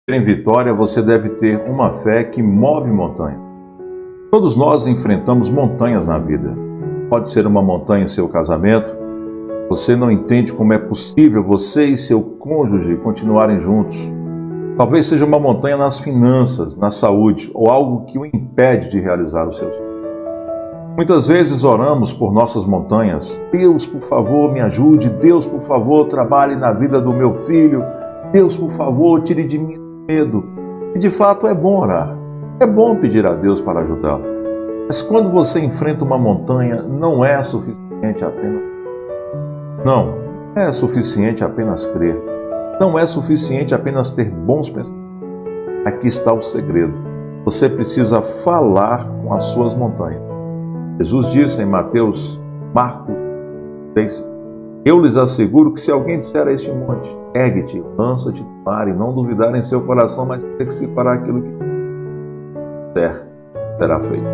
Em vitória, você deve ter uma fé que move montanha. Todos nós enfrentamos montanhas na vida. Pode ser uma montanha em seu casamento. Você não entende como é possível você e seu cônjuge continuarem juntos. Talvez seja uma montanha nas finanças, na saúde, ou algo que o impede de realizar os seus sonhos. Muitas vezes oramos por nossas montanhas. Deus, por favor, me ajude. Deus, por favor, trabalhe na vida do meu filho. Deus, por favor, tire de mim medo. E de fato é bom orar. É bom pedir a Deus para ajudá-lo. Mas quando você enfrenta uma montanha, não é suficiente apenas crer. Não é suficiente apenas ter bons pensamentos. Aqui está o segredo. Você precisa falar com as suas montanhas. Jesus disse em Marcos 6, eu lhes asseguro que se alguém disser a este monte, ergue-te, lança-te no mar, e não duvidar em seu coração, mas ter que se fará aquilo que será feito.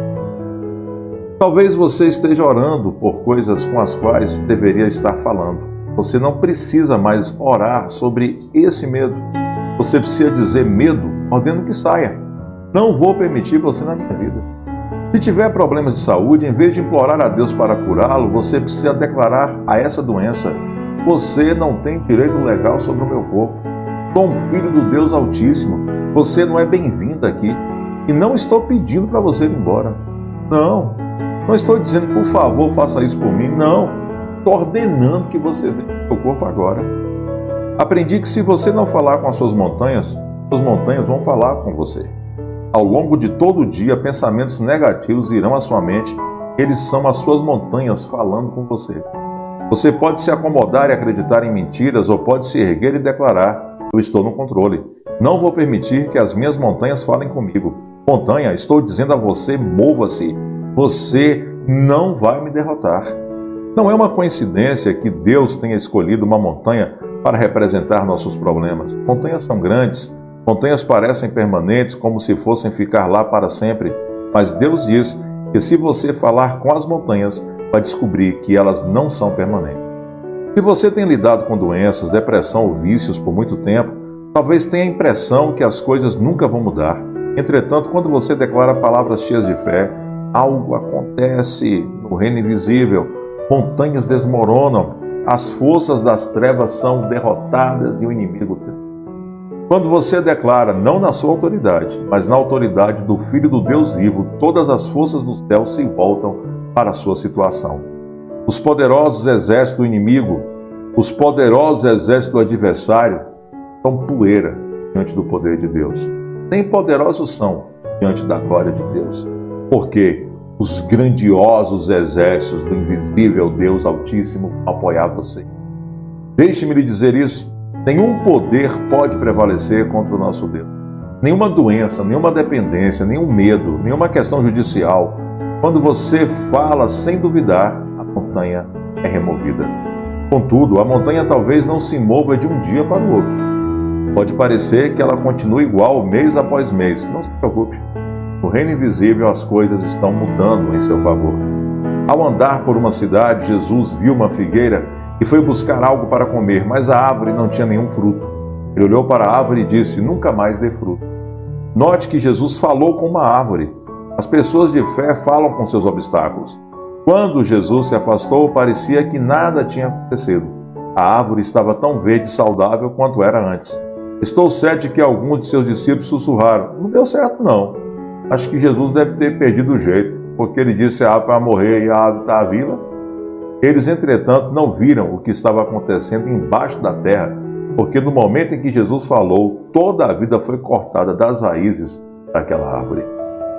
Talvez você esteja orando por coisas com as quais deveria estar falando. Você não precisa mais orar sobre esse medo. Você precisa dizer: medo, ordeno que saia. Não vou permitir você na minha vida. Se tiver problemas de saúde, em vez de implorar a Deus para curá-lo, você precisa declarar a essa doença: você não tem direito legal sobre o meu corpo. Sou um filho do Deus Altíssimo. Você não é bem-vindo aqui. E não estou pedindo para você ir embora. Não estou dizendo, por favor, faça isso por mim. Não. Estou ordenando que você deixe o seu corpo agora. Aprendi que se você não falar com as suas montanhas vão falar com você. Ao longo de todo o dia, pensamentos negativos irão à sua mente. Eles são as suas montanhas falando com você. Você pode se acomodar e acreditar em mentiras, ou pode se erguer e declarar: eu estou no controle. Não vou permitir que as minhas montanhas falem comigo. Montanha, estou dizendo a você: mova-se. Você não vai me derrotar. Não é uma coincidência que Deus tenha escolhido uma montanha para representar nossos problemas. Montanhas são grandes. Montanhas parecem permanentes, como se fossem ficar lá para sempre, mas Deus diz que se você falar com as montanhas, vai descobrir que elas não são permanentes. Se você tem lidado com doenças, depressão ou vícios por muito tempo, talvez tenha a impressão que as coisas nunca vão mudar. Entretanto, quando você declara palavras cheias de fé, algo acontece no reino invisível, montanhas desmoronam, as forças das trevas são derrotadas e o inimigo treme. Quando você declara, não na sua autoridade, mas na autoridade do Filho do Deus vivo, todas as forças do céu se voltam para a sua situação. Os poderosos exércitos do inimigo, os poderosos exércitos do adversário, são poeira diante do poder de Deus. Nem poderosos são diante da glória de Deus. Porque os grandiosos exércitos do invisível Deus Altíssimo vão apoiar você. Deixe-me lhe dizer isso. Nenhum poder pode prevalecer contra o nosso Deus. Nenhuma doença, nenhuma dependência, nenhum medo, nenhuma questão judicial. Quando você fala sem duvidar, a montanha é removida. Contudo, a montanha talvez não se mova de um dia para o outro. Pode parecer que ela continue igual mês após mês. Não se preocupe. No reino invisível, as coisas estão mudando em seu favor. Ao andar por uma cidade, Jesus viu uma figueira e foi buscar algo para comer, mas a árvore não tinha nenhum fruto. Ele olhou para a árvore e disse: nunca mais dê fruto. Note que Jesus falou com uma árvore. As pessoas de fé falam com seus obstáculos. Quando Jesus se afastou, parecia que nada tinha acontecido. A árvore estava tão verde e saudável quanto era antes. Estou certo de que alguns de seus discípulos sussurraram: não deu certo não. Acho que Jesus deve ter perdido o jeito, porque ele disse a árvore para morrer e a árvore está viva. Eles, entretanto, não viram o que estava acontecendo embaixo da terra, porque no momento em que Jesus falou, toda a vida foi cortada das raízes daquela árvore.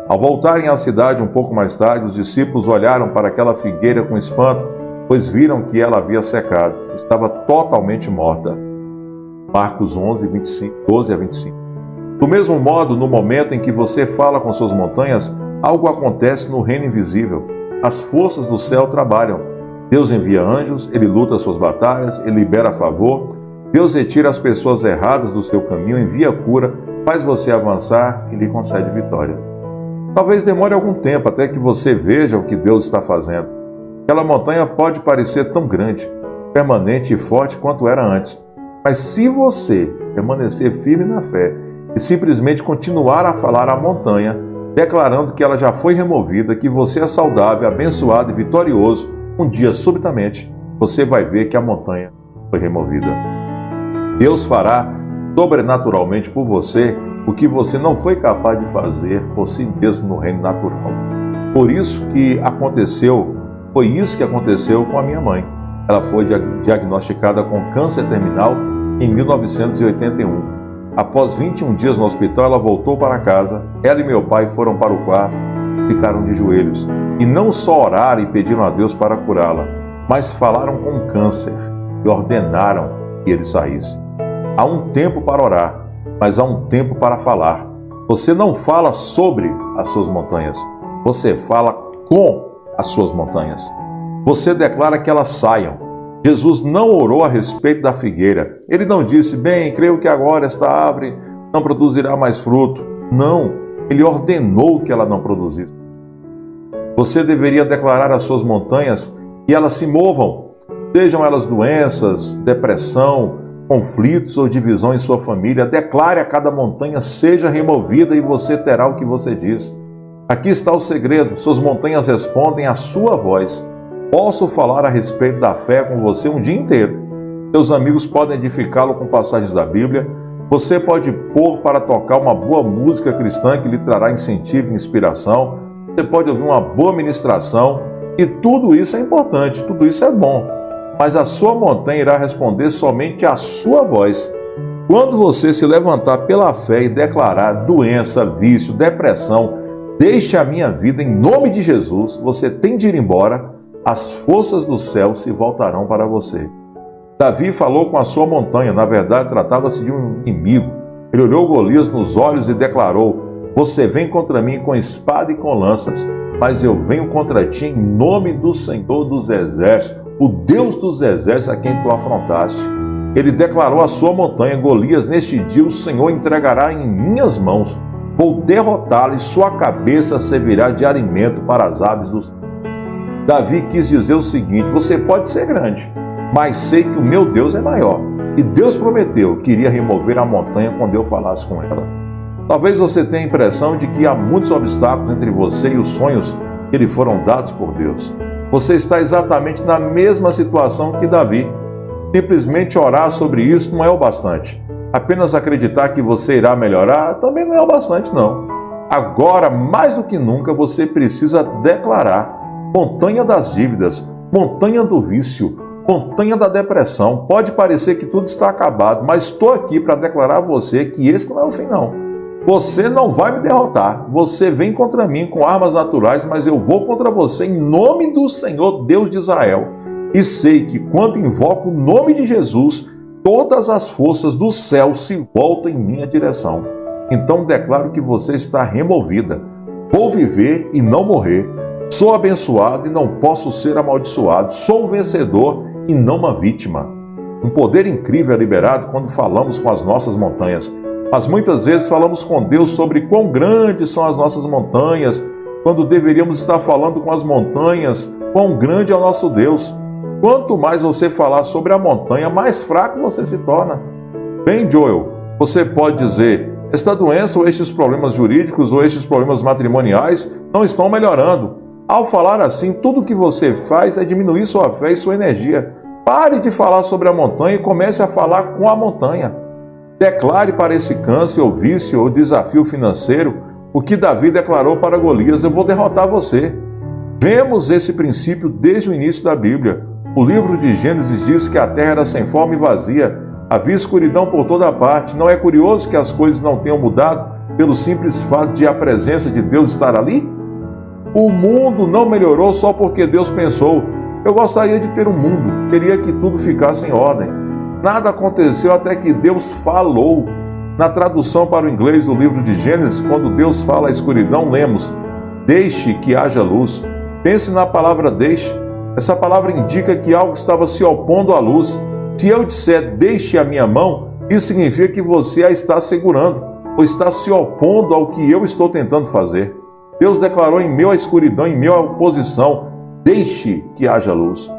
Ao voltarem à cidade um pouco mais tarde, os discípulos olharam para aquela figueira com espanto, pois viram que ela havia secado, estava totalmente morta. Marcos 11, 12 a 25. Do mesmo modo, no momento em que você fala com suas montanhas, algo acontece no reino invisível. As forças do céu trabalham. Deus envia anjos, Ele luta as suas batalhas, Ele libera favor. Deus retira as pessoas erradas do seu caminho, envia cura, faz você avançar e lhe concede vitória. Talvez demore algum tempo até que você veja o que Deus está fazendo. Aquela montanha pode parecer tão grande, permanente e forte quanto era antes. Mas se você permanecer firme na fé e simplesmente continuar a falar à montanha, declarando que ela já foi removida, que você é saudável, abençoado e vitorioso. Um dia, subitamente, você vai ver que a montanha foi removida. Deus fará sobrenaturalmente por você o que você não foi capaz de fazer por si mesmo no reino natural. Por isso que aconteceu, foi isso que aconteceu com a minha mãe. Ela foi diagnosticada com câncer terminal em 1981. Após 21 dias no hospital, ela voltou para casa. Ela e meu pai foram para o quarto, ficaram de joelhos. E não só oraram e pediram a Deus para curá-la, mas falaram com o câncer e ordenaram que ele saísse. Há um tempo para orar, mas há um tempo para falar. Você não fala sobre as suas montanhas, você fala com as suas montanhas. Você declara que elas saiam. Jesus não orou a respeito da figueira. Ele não disse, bem, creio que agora esta árvore não produzirá mais fruto. Não, ele ordenou que ela não produzisse. Você deveria declarar às suas montanhas que elas se movam, sejam elas doenças, depressão, conflitos ou divisão em sua família. Declare a cada montanha, seja removida e você terá o que você diz. Aqui está o segredo, suas montanhas respondem à sua voz. Posso falar a respeito da fé com você um dia inteiro. Seus amigos podem edificá-lo com passagens da Bíblia. Você pode pôr para tocar uma boa música cristã que lhe trará incentivo e inspiração. Você pode ouvir uma boa ministração. E tudo isso é importante, tudo isso é bom. Mas a sua montanha irá responder somente à sua voz. Quando você se levantar pela fé e declarar doença, vício, depressão, deixe a minha vida em nome de Jesus, você tem de ir embora. As forças do céu se voltarão para você. Davi falou com a sua montanha, na verdade tratava-se de um inimigo. Ele olhou Golias nos olhos e declarou, você vem contra mim com espada e com lanças, mas eu venho contra ti em nome do Senhor dos Exércitos, o Deus dos Exércitos a quem tu afrontaste. Ele declarou à sua montanha, Golias, neste dia o Senhor entregará em minhas mãos, vou derrotá-lo e sua cabeça servirá de alimento para as aves do céu. Davi quis dizer o seguinte, você pode ser grande, mas sei que o meu Deus é maior. E Deus prometeu que iria remover a montanha quando eu falasse com ela. Talvez você tenha a impressão de que há muitos obstáculos entre você e os sonhos que lhe foram dados por Deus. Você está exatamente na mesma situação que Davi. Simplesmente orar sobre isso não é o bastante. Apenas acreditar que você irá melhorar também não é o bastante, não. Agora, mais do que nunca, você precisa declarar montanha das dívidas, montanha do vício, montanha da depressão. Pode parecer que tudo está acabado, mas estou aqui para declarar a você que esse não é o fim, não. Você não vai me derrotar. Você vem contra mim com armas naturais, mas eu vou contra você em nome do Senhor Deus de Israel. E sei que quando invoco o nome de Jesus, todas as forças do céu se voltam em minha direção. Então declaro que você está removida. Vou viver e não morrer. Sou abençoado e não posso ser amaldiçoado. Sou um vencedor e não uma vítima. Um poder incrível é liberado quando falamos com as nossas montanhas. Mas muitas vezes falamos com Deus sobre quão grandes são as nossas montanhas, quando deveríamos estar falando com as montanhas, quão grande é o nosso Deus. Quanto mais você falar sobre a montanha, mais fraco você se torna. Bem, Joel, você pode dizer, esta doença ou estes problemas jurídicos ou estes problemas matrimoniais não estão melhorando. Ao falar assim, tudo que você faz é diminuir sua fé e sua energia. Pare de falar sobre a montanha e comece a falar com a montanha. Declare para esse câncer ou vício ou desafio financeiro o que Davi declarou para Golias, eu vou derrotar você. Vemos esse princípio desde o início da Bíblia. O livro de Gênesis diz que a terra era sem forma e vazia, havia escuridão por toda parte. Não é curioso que as coisas não tenham mudado pelo simples fato de a presença de Deus estar ali? O mundo não melhorou só porque Deus pensou, eu gostaria de ter um mundo, queria que tudo ficasse em ordem. Nada aconteceu até que Deus falou. Na tradução para o inglês do livro de Gênesis, quando Deus fala a escuridão, lemos, deixe que haja luz. Pense na palavra deixe. Essa palavra indica que algo estava se opondo à luz. Se eu disser deixe a minha mão, isso significa que você a está segurando, ou está se opondo ao que eu estou tentando fazer. Deus declarou em meio à escuridão, em meio à oposição, deixe que haja luz.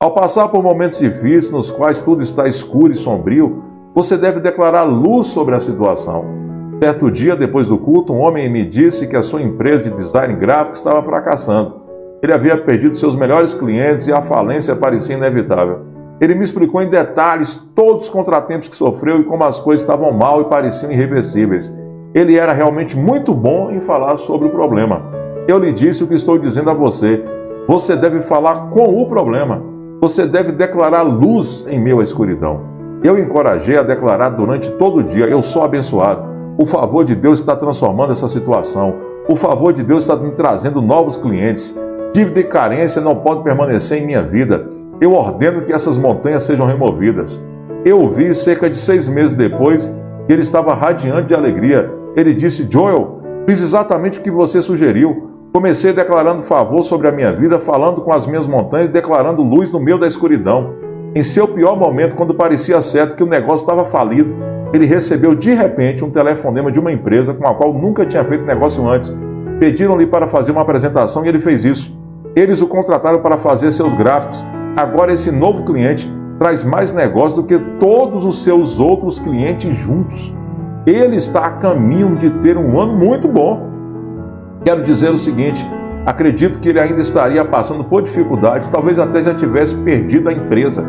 Ao passar por momentos difíceis, nos quais tudo está escuro e sombrio, você deve declarar luz sobre a situação. Certo dia, depois do culto, um homem me disse que a sua empresa de design gráfico estava fracassando. Ele havia perdido seus melhores clientes e a falência parecia inevitável. Ele me explicou em detalhes todos os contratempos que sofreu e como as coisas estavam mal e pareciam irreversíveis. Ele era realmente muito bom em falar sobre o problema. Eu lhe disse o que estou dizendo a você. Você deve falar com o problema. Você deve declarar luz em meio à escuridão. Eu encorajei a declarar durante todo o dia: eu sou abençoado. O favor de Deus está transformando essa situação. O favor de Deus está me trazendo novos clientes. Dívida e carência não podem permanecer em minha vida. Eu ordeno que essas montanhas sejam removidas. Eu o vi cerca de 6 meses depois e ele estava radiante de alegria. Ele disse: Joel, fiz exatamente o que você sugeriu. Comecei declarando favor sobre a minha vida, falando com as minhas montanhas e declarando luz no meio da escuridão. Em seu pior momento, quando parecia certo que o negócio estava falido, ele recebeu de repente um telefonema de uma empresa com a qual nunca tinha feito negócio antes. Pediram-lhe para fazer uma apresentação e ele fez isso. Eles o contrataram para fazer seus gráficos. Agora esse novo cliente traz mais negócio do que todos os seus outros clientes juntos. Ele está a caminho de ter um ano muito bom. Quero dizer o seguinte: acredito que ele ainda estaria passando por dificuldades, talvez até já tivesse perdido a empresa,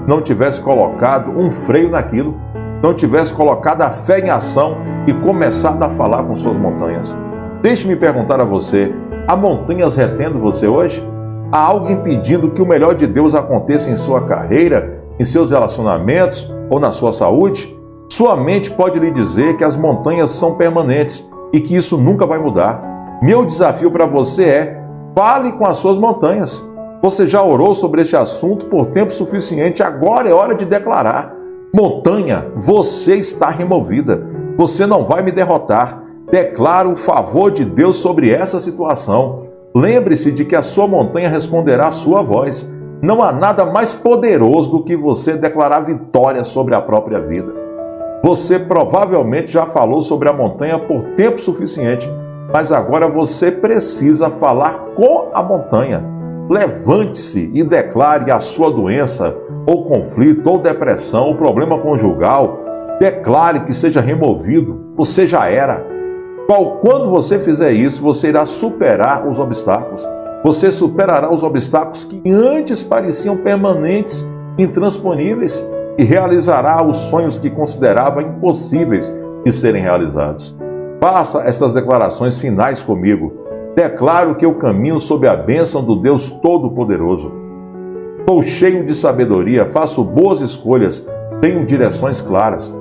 não tivesse colocado um freio naquilo, não tivesse colocado a fé em ação e começado a falar com suas montanhas. Deixe-me perguntar a você: há montanhas retendo você hoje? Há algo impedindo que o melhor de Deus aconteça em sua carreira, em seus relacionamentos ou na sua saúde? Sua mente pode lhe dizer que as montanhas são permanentes e que isso nunca vai mudar. Meu desafio para você é: fale com as suas montanhas. Você já orou sobre este assunto por tempo suficiente, agora é hora de declarar: montanha, você está removida. Você não vai me derrotar. Declaro o favor de Deus sobre essa situação. Lembre-se de que a sua montanha responderá à sua voz. Não há nada mais poderoso do que você declarar vitória sobre a própria vida. Você provavelmente já falou sobre a montanha por tempo suficiente, mas agora você precisa falar com a montanha. Levante-se e declare a sua doença, ou conflito, ou depressão, ou problema conjugal. Declare que seja removido. Você já era. Quando você fizer isso, você irá superar os obstáculos. Você superará os obstáculos que antes pareciam permanentes, intransponíveis, e realizará os sonhos que considerava impossíveis de serem realizados. Faça estas declarações finais comigo. Declaro que eu caminho sob a bênção do Deus Todo-Poderoso. Sou cheio de sabedoria, faço boas escolhas, tenho direções claras.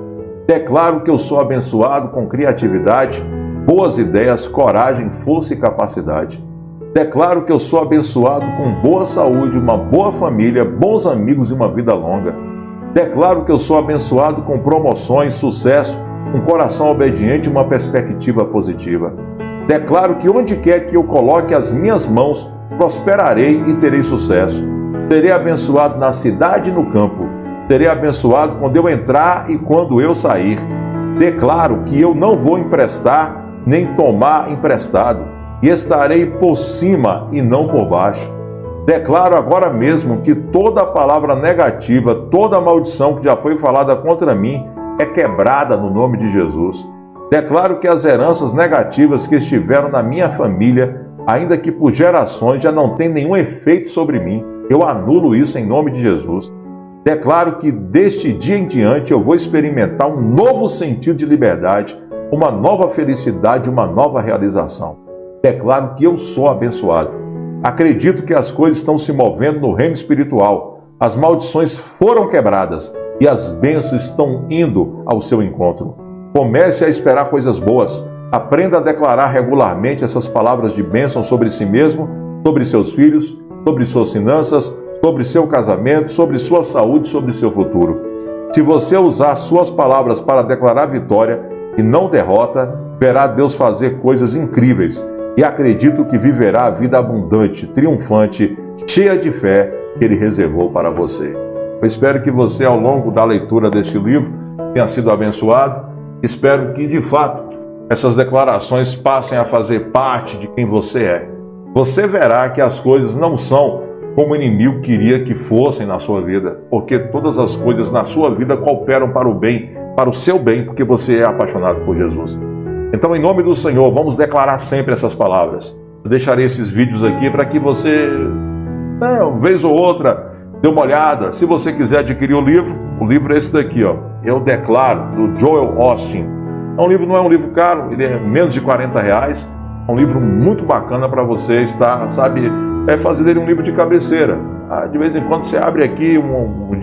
Declaro que eu sou abençoado com criatividade, boas ideias, coragem, força e capacidade. Declaro que eu sou abençoado com boa saúde, uma boa família, bons amigos e uma vida longa. Declaro que eu sou abençoado com promoções, sucesso, um coração obediente e uma perspectiva positiva. Declaro que onde quer que eu coloque as minhas mãos, prosperarei e terei sucesso. Serei abençoado na cidade e no campo. Serei abençoado quando eu entrar e quando eu sair. Declaro que eu não vou emprestar nem tomar emprestado, e estarei por cima e não por baixo. Declaro agora mesmo que toda palavra negativa, toda maldição que já foi falada contra mim é quebrada no nome de Jesus. Declaro que as heranças negativas que estiveram na minha família, ainda que por gerações, já não têm nenhum efeito sobre mim. Eu anulo isso em nome de Jesus. Declaro que deste dia em diante eu vou experimentar um novo sentido de liberdade, uma nova felicidade, uma nova realização. Declaro que eu sou abençoado. Acredito que as coisas estão se movendo no reino espiritual. As maldições foram quebradas e as bênçãos estão indo ao seu encontro. Comece a esperar coisas boas. Aprenda a declarar regularmente essas palavras de bênção sobre si mesmo, sobre seus filhos, sobre suas finanças, sobre seu casamento, sobre sua saúde, sobre seu futuro. Se você usar suas palavras para declarar vitória e não derrota, verá Deus fazer coisas incríveis. E acredito que viverá a vida abundante, triunfante, cheia de fé que Ele reservou para você. Eu espero que você, ao longo da leitura deste livro, tenha sido abençoado. Espero que, de fato, essas declarações passem a fazer parte de quem você é. Você verá que as coisas não são como o inimigo queria que fossem na sua vida, porque todas as coisas na sua vida cooperam para o bem, para o seu bem, porque você é apaixonado por Jesus. Então, em nome do Senhor, vamos declarar sempre essas palavras. Eu deixarei esses vídeos aqui para que você, uma vez ou outra, dê uma olhada. Se você quiser adquirir o livro é esse daqui, ó. Eu Declaro, do Joel Osteen. Não é um livro caro, ele é menos de R$40. É um livro muito bacana para você estar, fazer dele um livro de cabeceira. De vez em quando você abre aqui um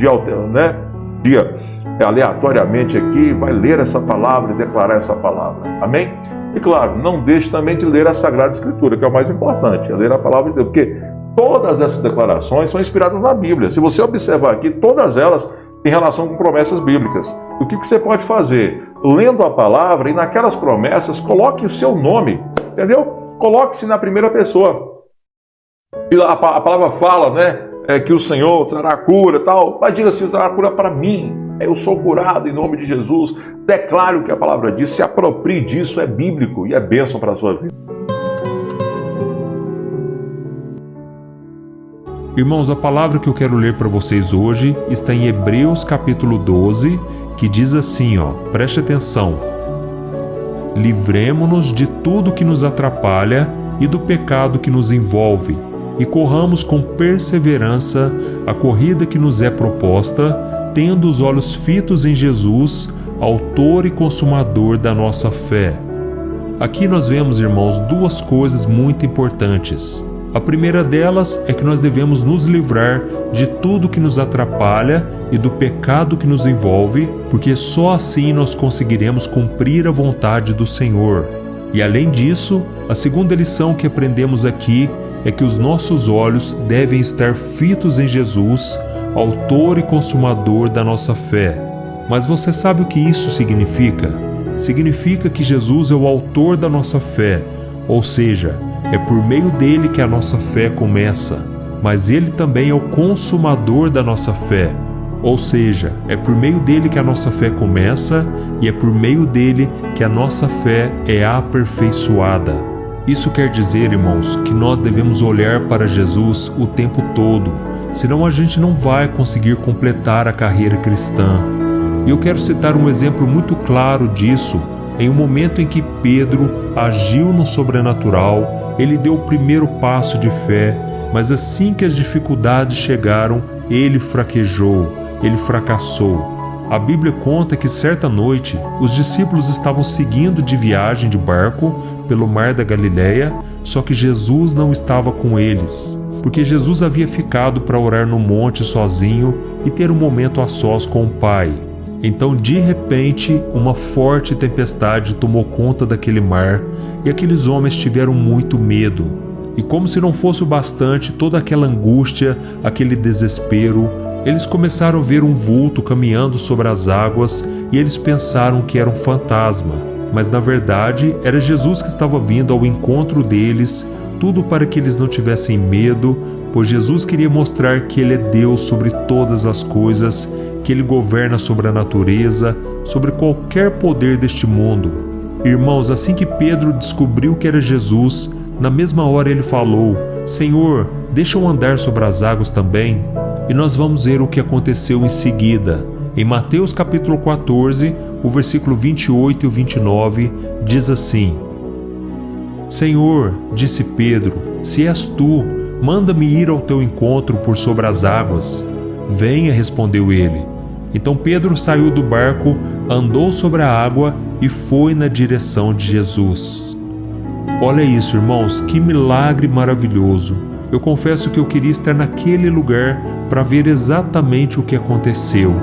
dia, aleatoriamente aqui, vai ler essa palavra e declarar essa palavra. Amém? E claro, não deixe também de ler a Sagrada Escritura, que é o mais importante, é ler a palavra de Deus, porque todas essas declarações são inspiradas na Bíblia. Se você observar aqui, todas elas têm relação com promessas bíblicas. O que você pode fazer? Lendo a palavra e naquelas promessas, coloque o seu nome, entendeu? Coloque-se na primeira pessoa. E a palavra fala, que o Senhor trará cura e tal, mas diga assim, trará cura para mim. Eu sou curado em nome de Jesus. Declare o que a palavra diz, se aproprie disso, é bíblico e é bênção para a sua vida. Irmãos, a palavra que eu quero ler para vocês hoje está em Hebreus capítulo 12, que diz assim, preste atenção. Livremo-nos de tudo que nos atrapalha e do pecado que nos envolve, e corramos com perseverança a corrida que nos é proposta, tendo os olhos fitos em Jesus, autor e consumador da nossa fé. Aqui nós vemos, irmãos, duas coisas muito importantes. A primeira delas é que nós devemos nos livrar de tudo que nos atrapalha e do pecado que nos envolve, porque só assim nós conseguiremos cumprir a vontade do Senhor. E além disso, a segunda lição que aprendemos aqui é que os nossos olhos devem estar fitos em Jesus, autor e consumador da nossa fé. Mas você sabe o que isso significa? Significa que Jesus é o autor da nossa fé, ou seja, é por meio dele que a nossa fé começa, mas ele também é o consumador da nossa fé, ou seja, é por meio dele que a nossa fé começa e é por meio dele que a nossa fé é aperfeiçoada. Isso quer dizer, irmãos, que nós devemos olhar para Jesus o tempo todo, senão a gente não vai conseguir completar a carreira cristã. E eu quero citar um exemplo muito claro disso, em um momento em que Pedro agiu no sobrenatural. Ele deu o primeiro passo de fé, mas assim que as dificuldades chegaram, ele fraquejou, ele fracassou. A Bíblia conta que certa noite, os discípulos estavam seguindo de viagem de barco pelo mar da Galileia, só que Jesus não estava com eles, porque Jesus havia ficado para orar no monte sozinho e ter um momento a sós com o Pai. Então, de repente, uma forte tempestade tomou conta daquele mar e aqueles homens tiveram muito medo. E como se não fosse o bastante, toda aquela angústia, aquele desespero, eles começaram a ver um vulto caminhando sobre as águas e eles pensaram que era um fantasma. Mas na verdade, era Jesus que estava vindo ao encontro deles, tudo para que eles não tivessem medo, pois Jesus queria mostrar que Ele é Deus sobre todas as coisas, que Ele governa sobre a natureza, sobre qualquer poder deste mundo. Irmãos, assim que Pedro descobriu que era Jesus, na mesma hora ele falou: Senhor, deixa eu andar sobre as águas também. E nós vamos ver o que aconteceu em seguida. Em Mateus capítulo 14, o versículo 28 e o 29, diz assim: Senhor, disse Pedro, se és tu, manda-me ir ao teu encontro por sobre as águas. Venha, respondeu ele. Então Pedro saiu do barco, andou sobre a água e foi na direção de Jesus. Olha isso, irmãos, que milagre maravilhoso. Eu confesso que eu queria estar naquele lugar para ver exatamente o que aconteceu.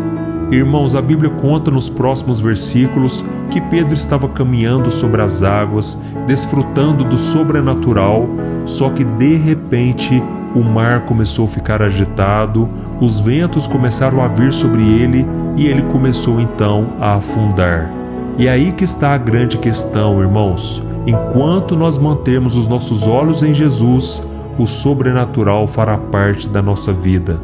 Irmãos, a Bíblia conta nos próximos versículos que Pedro estava caminhando sobre as águas, desfrutando do sobrenatural, só que de repente o mar começou a ficar agitado, os ventos começaram a vir sobre ele e ele começou então a afundar. E aí que está a grande questão, irmãos. Enquanto nós mantermos os nossos olhos em Jesus, o sobrenatural fará parte da nossa vida.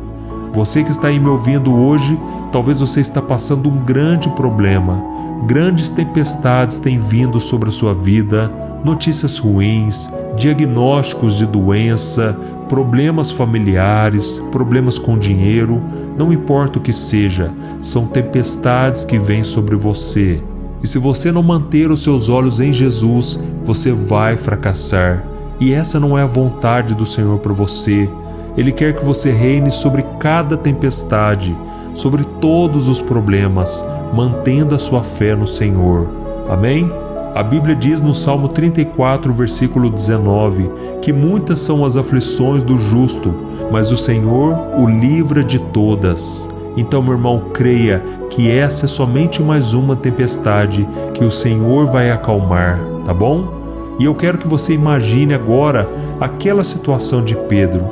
Você que está aí me ouvindo hoje, talvez você está passando um grande problema. Grandes tempestades têm vindo sobre a sua vida, notícias ruins, diagnósticos de doença, problemas familiares, problemas com dinheiro, não importa o que seja, são tempestades que vêm sobre você. E se você não manter os seus olhos em Jesus, você vai fracassar. E essa não é a vontade do Senhor para você. Ele quer que você reine sobre cada tempestade, sobre todos os problemas, mantendo a sua fé no Senhor. Amém? A Bíblia diz no Salmo 34, versículo 19, que muitas são as aflições do justo, mas o Senhor o livra de todas. Então, meu irmão, creia que essa é somente mais uma tempestade que o Senhor vai acalmar, tá bom? E eu quero que você imagine agora aquela situação de Pedro.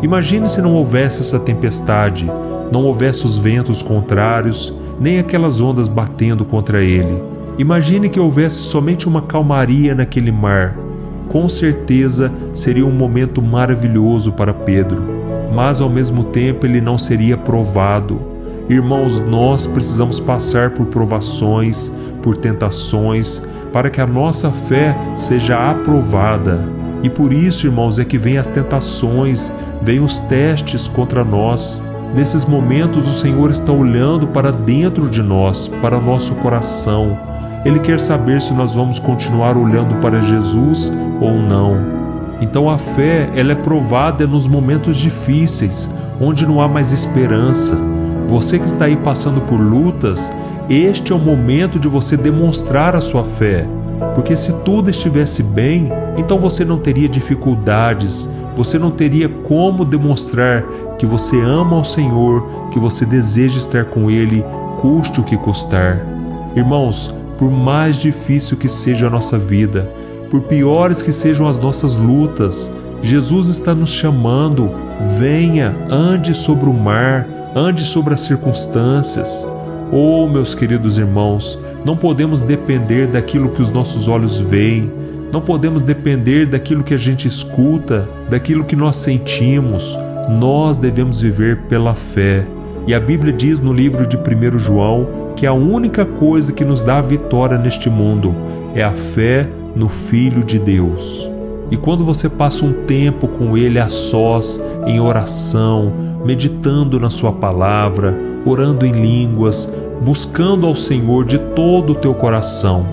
Imagine se não houvesse essa tempestade, não houvesse os ventos contrários, nem aquelas ondas batendo contra ele. Imagine que houvesse somente uma calmaria naquele mar. Com certeza seria um momento maravilhoso para Pedro, mas ao mesmo tempo ele não seria provado. Irmãos, nós precisamos passar por provações, por tentações, para que a nossa fé seja aprovada. E por isso, irmãos, é que vêm as tentações, vêm os testes contra nós. Nesses momentos o Senhor está olhando para dentro de nós, para o nosso coração. Ele quer saber se nós vamos continuar olhando para Jesus ou não. Então a fé, ela é provada nos momentos difíceis, onde não há mais esperança. Você que está aí passando por lutas, este é o momento de você demonstrar a sua fé. Porque se tudo estivesse bem, então você não teria dificuldades, você não teria como demonstrar que você ama ao Senhor, que você deseja estar com Ele, custe o que custar. Irmãos, por mais difícil que seja a nossa vida, por piores que sejam as nossas lutas, Jesus está nos chamando. Venha, ande sobre o mar, ande sobre as circunstâncias. Oh, meus queridos irmãos, não podemos depender daquilo que os nossos olhos veem, não podemos depender daquilo que a gente escuta, daquilo que nós sentimos. Nós devemos viver pela fé. E a Bíblia diz no livro de 1 João que a única coisa que nos dá a vitória neste mundo é a fé no Filho de Deus. E quando você passa um tempo com Ele a sós, em oração, meditando na sua palavra, orando em línguas, buscando ao Senhor de todo o teu coração,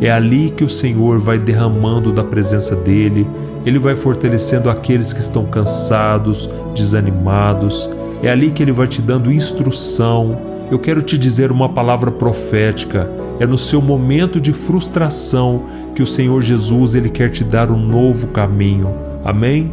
é ali que o Senhor vai derramando da presença dEle, Ele vai fortalecendo aqueles que estão cansados, desanimados, é ali que Ele vai te dando instrução. Eu quero te dizer uma palavra profética, é no seu momento de frustração que o Senhor Jesus Ele quer te dar um novo caminho. Amém?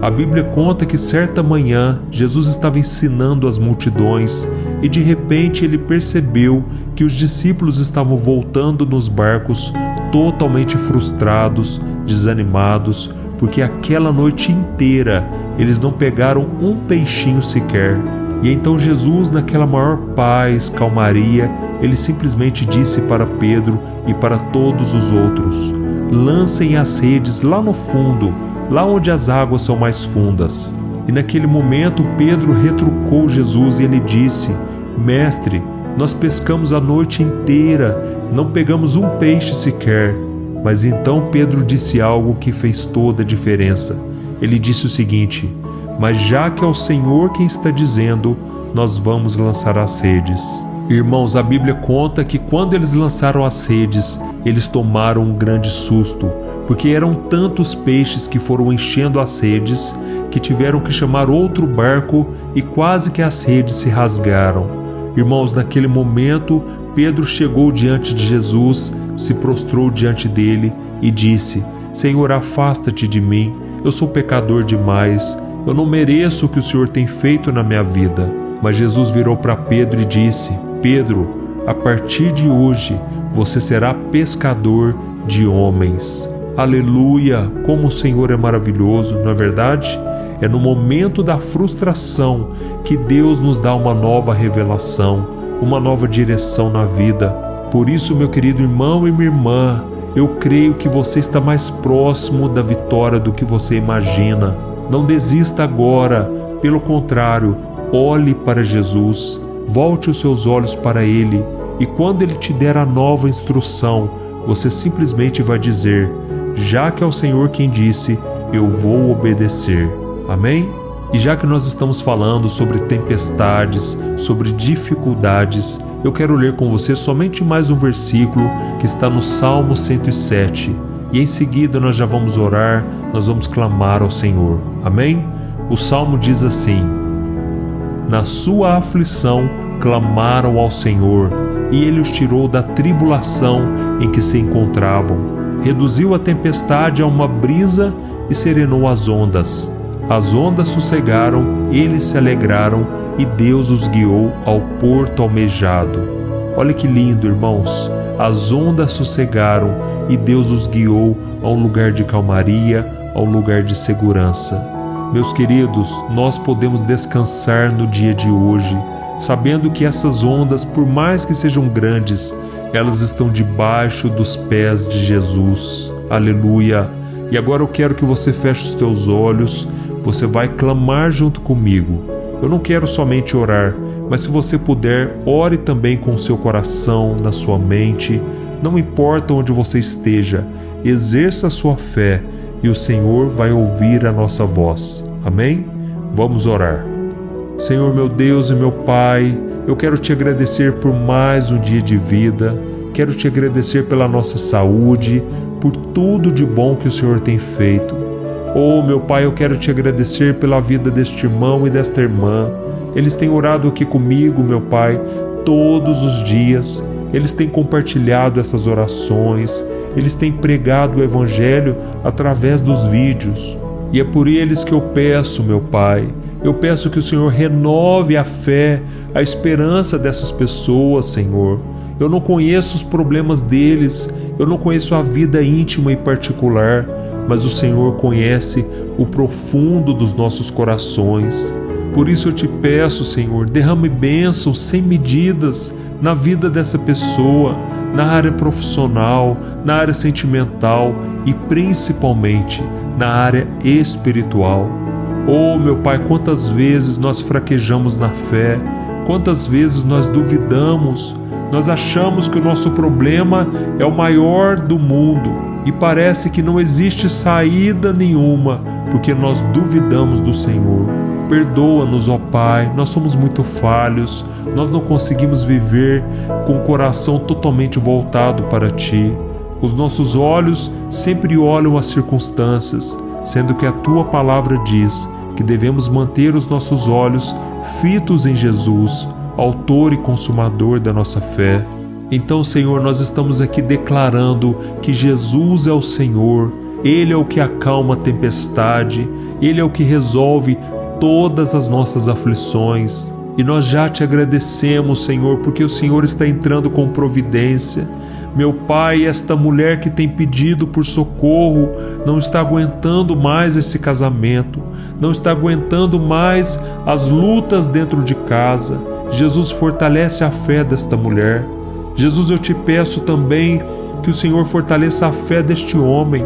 A Bíblia conta que certa manhã Jesus estava ensinando as multidões e de repente ele percebeu que os discípulos estavam voltando nos barcos totalmente frustrados, desanimados, porque aquela noite inteira eles não pegaram um peixinho sequer. E então Jesus, naquela maior paz, calmaria, ele simplesmente disse para Pedro e para todos os outros: lancem as redes lá no fundo, lá onde as águas são mais fundas. E naquele momento Pedro retrucou Jesus e ele disse: Mestre, nós pescamos a noite inteira, não pegamos um peixe sequer. Mas então Pedro disse algo que fez toda a diferença. Ele disse o seguinte: mas já que é o Senhor quem está dizendo, nós vamos lançar as redes. Irmãos, a Bíblia conta que quando eles lançaram as redes, eles tomaram um grande susto, porque eram tantos peixes que foram enchendo as redes, que tiveram que chamar outro barco e quase que as redes se rasgaram. Irmãos, naquele momento, Pedro chegou diante de Jesus, se prostrou diante dele e disse: Senhor, afasta-te de mim, eu sou pecador demais, eu não mereço o que o Senhor tem feito na minha vida. Mas Jesus virou para Pedro e disse: Pedro, a partir de hoje você será pescador de homens. Aleluia! Como o Senhor é maravilhoso, não é verdade? É no momento da frustração que Deus nos dá uma nova revelação, uma nova direção na vida. Por isso, meu querido irmão e minha irmã, eu creio que você está mais próximo da vitória do que você imagina. Não desista agora, pelo contrário, olhe para Jesus, volte os seus olhos para Ele, e quando Ele te der a nova instrução, você simplesmente vai dizer: já que é o Senhor quem disse, eu vou obedecer. Amém? E já que nós estamos falando sobre tempestades, sobre dificuldades, eu quero ler com você somente mais um versículo que está no Salmo 107. E em seguida nós já vamos orar, nós vamos clamar ao Senhor. Amém? O Salmo diz assim: na sua aflição clamaram ao Senhor, e Ele os tirou da tribulação em que se encontravam. Reduziu a tempestade a uma brisa e serenou as ondas. As ondas sossegaram, eles se alegraram, e Deus os guiou ao porto almejado. Olha que lindo, irmãos! As ondas sossegaram e Deus os guiou a um lugar de calmaria, a um lugar de segurança. Meus queridos, nós podemos descansar no dia de hoje, sabendo que essas ondas, por mais que sejam grandes, elas estão debaixo dos pés de Jesus. Aleluia! E agora eu quero que você feche os teus olhos, você vai clamar junto comigo. Eu não quero somente orar, mas se você puder, ore também com o seu coração, na sua mente. Não importa onde você esteja, exerça a sua fé e o Senhor vai ouvir a nossa voz. Amém? Vamos orar. Senhor meu Deus e meu Pai, eu quero te agradecer por mais um dia de vida, quero te agradecer pela nossa saúde, por tudo de bom que o Senhor tem feito. Oh, meu Pai, eu quero te agradecer pela vida deste irmão e desta irmã. Eles têm orado aqui comigo, meu Pai, todos os dias. Eles têm compartilhado essas orações, eles têm pregado o Evangelho através dos vídeos. E é por eles que eu peço, meu Pai, eu peço que o Senhor renove a fé, a esperança dessas pessoas, Senhor. Eu não conheço os problemas deles, eu não conheço a vida íntima e particular, mas o Senhor conhece o profundo dos nossos corações. Por isso eu te peço, Senhor, derrame bênçãos sem medidas na vida dessa pessoa, na área profissional, na área sentimental e principalmente na área espiritual. Oh, meu Pai, quantas vezes nós fraquejamos na fé, quantas vezes nós duvidamos, nós achamos que o nosso problema é o maior do mundo e parece que não existe saída nenhuma porque nós duvidamos do Senhor. Perdoa-nos, ó Pai, nós somos muito falhos, nós não conseguimos viver com o coração totalmente voltado para Ti. Os nossos olhos sempre olham as circunstâncias, sendo que a Tua palavra diz que devemos manter os nossos olhos fitos em Jesus, autor e consumador da nossa fé. Então, Senhor, nós estamos aqui declarando que Jesus é o Senhor, Ele é o que acalma a tempestade, Ele é o que resolve todas as nossas aflições. E nós já te agradecemos, Senhor, porque o Senhor está entrando com providência. Meu Pai, esta mulher que tem pedido por socorro não está aguentando mais esse casamento, não está aguentando mais as lutas dentro de casa. Jesus, fortalece a fé desta mulher. Jesus, eu te peço também que o Senhor fortaleça a fé deste homem,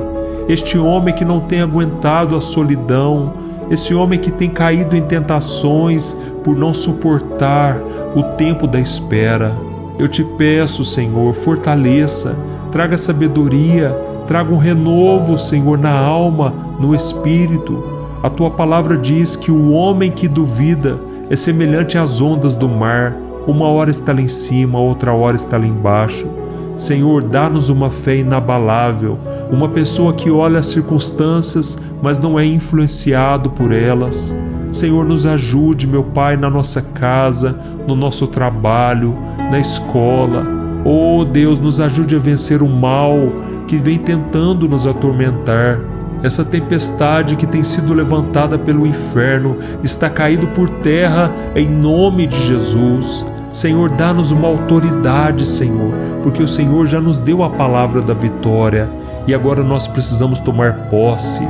este homem que não tem aguentado a solidão, esse homem que tem caído em tentações por não suportar o tempo da espera. Eu te peço, Senhor, fortaleça, traga sabedoria, traga um renovo, Senhor, na alma, no espírito. A tua palavra diz que o homem que duvida é semelhante às ondas do mar. Uma hora está lá em cima, outra hora está lá embaixo. Senhor, dá-nos uma fé inabalável, uma pessoa que olha as circunstâncias, mas não é influenciado por elas. Senhor, nos ajude, meu Pai, na nossa casa, no nosso trabalho, na escola. Oh Deus, nos ajude a vencer o mal que vem tentando nos atormentar. Essa tempestade que tem sido levantada pelo inferno está caído por terra em nome de Jesus. Senhor, dá-nos uma autoridade, Senhor, porque o Senhor já nos deu a palavra da vitória e agora nós precisamos tomar posse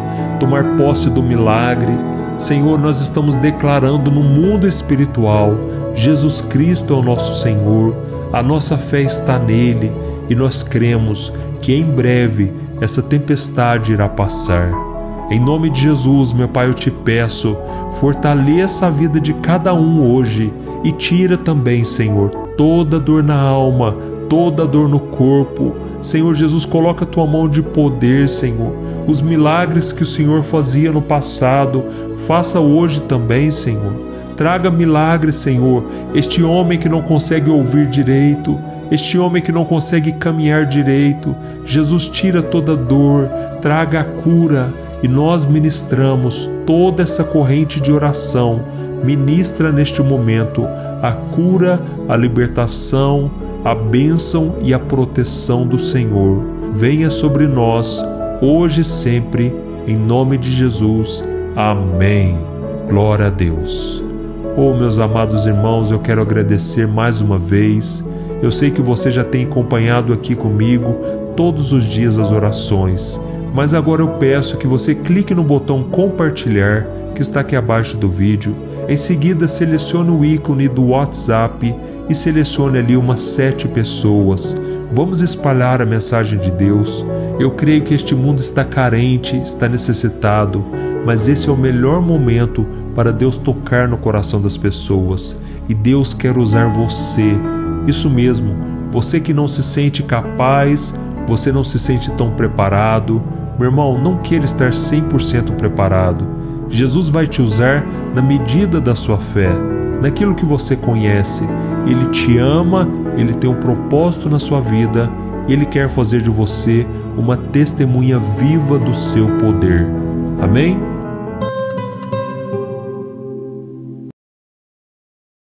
do milagre. Senhor, nós estamos declarando no mundo espiritual, Jesus Cristo é o nosso Senhor, a nossa fé está nele e nós cremos que em breve essa tempestade irá passar. Em nome de Jesus, meu Pai, eu te peço, fortaleça a vida de cada um hoje e tira também, Senhor, toda dor na alma, toda dor no corpo. Senhor Jesus, coloca a tua mão de poder, Senhor. Os milagres que o Senhor fazia no passado, faça hoje também, Senhor. Traga milagres, Senhor. Este homem que não consegue ouvir direito, este homem que não consegue caminhar direito, Jesus, tira toda dor, traga a cura, e nós ministramos toda essa corrente de oração. Ministra neste momento a cura, a libertação, a bênção e a proteção do Senhor. Venha sobre nós, hoje e sempre, em nome de Jesus. Amém. Glória a Deus. Oh, meus amados irmãos, eu quero agradecer mais uma vez. Eu sei que você já tem acompanhado aqui comigo todos os dias as orações, mas agora eu peço que você clique no botão compartilhar que está aqui abaixo do vídeo. Em seguida, selecione o ícone do WhatsApp e selecione ali umas 7 pessoas. Vamos espalhar a mensagem de Deus. Eu creio que este mundo está carente, está necessitado, mas esse é o melhor momento para Deus tocar no coração das pessoas. E Deus quer usar você. Isso mesmo, você que não se sente capaz, você não se sente tão preparado. Meu irmão, não queira estar 100% preparado. Jesus vai te usar na medida da sua fé, naquilo que você conhece. Ele te ama, Ele tem um propósito na sua vida e Ele quer fazer de você uma testemunha viva do seu poder. Amém?